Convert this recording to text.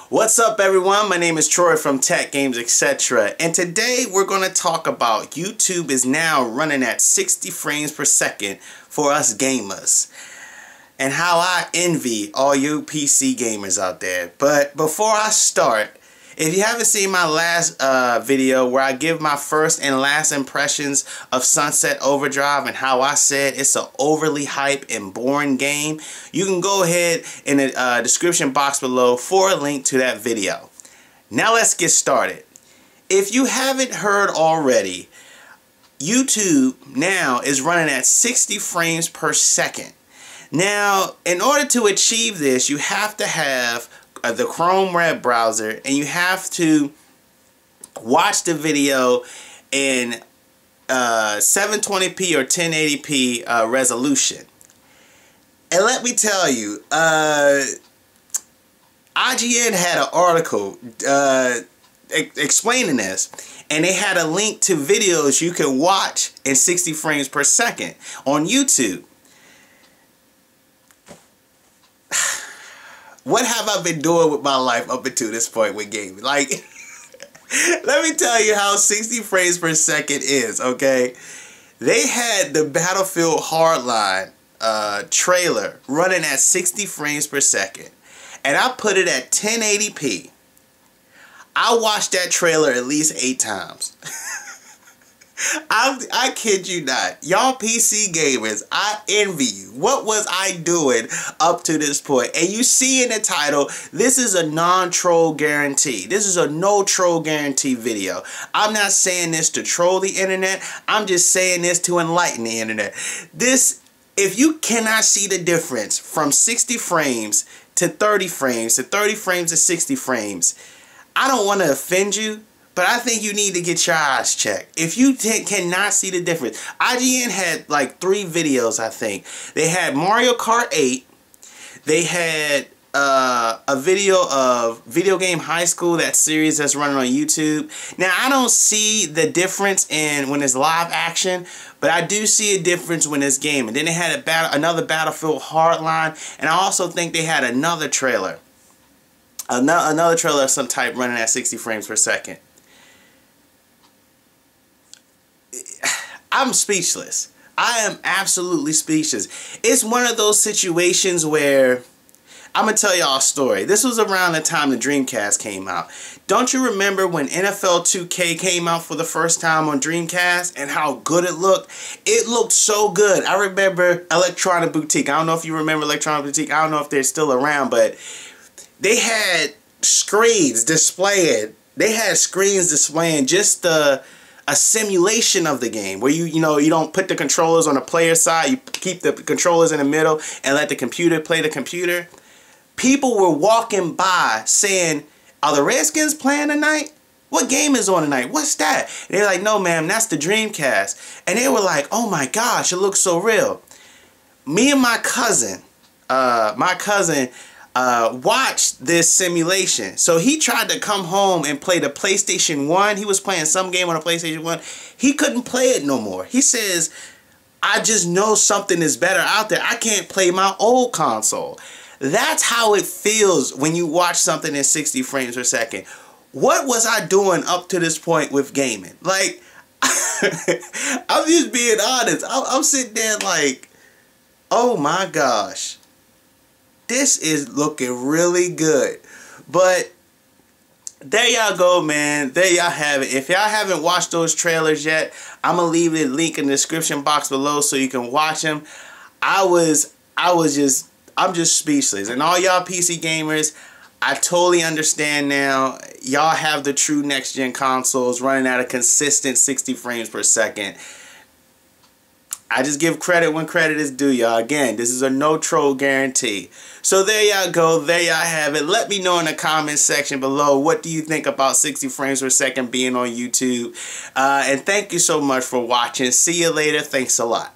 What's up, everyone? My name is Troy from TechGamesEtc, and today we're going to talk about YouTube is now running at 60 frames per second for us gamers, and how I envy all you PC gamers out there. But before I start, if you haven't seen my last video where I give my first and last impressions of Sunset Overdrive and how I said it's an overly hyped and boring game, you can go ahead in the description box below for a link to that video. Now let's get started. If you haven't heard already, YouTube now is running at 60 frames per second. Now, in order to achieve this, you have to have the Chrome web browser, and you have to watch the video in 720p or 1080p resolution. And let me tell you, IGN had an article explaining this, and they had a link to videos you can watch in 60 frames per second on YouTube. What have I been doing with my life up until this point with gaming? Like, let me tell you how 60 frames per second is, okay? They had the Battlefield Hardline trailer running at 60 frames per second, and I put it at 1080p. I watched that trailer at least 8 times. I kid you not. Y'all PC gamers, I envy you. What was I doing up to this point? And you see in the title, this is a non-troll guarantee. This is a no-troll guarantee video. I'm not saying this to troll the internet. I'm just saying this to enlighten the internet. This, if you cannot see the difference from 60 frames to 30 frames to 30 frames to 60 frames, I don't want to offend you, but I think you need to get your eyes checked. If you cannot see the difference. IGN had like 3 videos, I think. They had Mario Kart 8. They had a video of Video Game High School, that series that's running on YouTube. Now, I don't see the difference in when it's live action, but I do see a difference when it's gaming. Then they had another Battlefield Hardline, and I also think they had another trailer. Another trailer of some type running at 60 frames per second. I'm speechless. I am absolutely speechless. It's one of those situations where I'm going to tell y'all a story. This was around the time the Dreamcast came out. Don't you remember when NFL 2K came out for the first time on Dreamcast and how good it looked? It looked so good. I remember Electronic Boutique. I don't know if you remember Electronic Boutique. I don't know if they're still around, but they had screens displaying. They had screens displaying just a simulation of the game where you don't put the controllers on the player side. You keep the controllers in the middle and let the computer play the computer. People were walking by saying, "Are the Redskins playing tonight? What game is on tonight? What's that?" And they're like, "No, ma'am, that's the Dreamcast." And they were like, "Oh my gosh, it looks so real." Me and my cousin watched this simulation. So he tried to come home and play the PlayStation 1. He was playing some game on the PlayStation 1. He couldn't play it no more. He says, "I just know something is better out there. I can't play my old console." That's how it feels when you watch something in 60 frames per second. What was I doing up to this point with gaming? Like, I'm just being honest. I'm sitting there like, oh my gosh. This is looking really good. But there y'all go, man. There y'all have it. If y'all haven't watched those trailers yet, I'm going to leave the link in the description box below so you can watch them. I'm just speechless. And all y'all PC gamers, I totally understand now. Y'all have the true next-gen consoles running at a consistent 60 frames per second. I just give credit when credit is due, y'all. Again, this is a no-troll guarantee. So there y'all go. There y'all have it. Let me know in the comments section below, what do you think about 60 frames per second being on YouTube? And thank you so much for watching. See you later. Thanks a lot.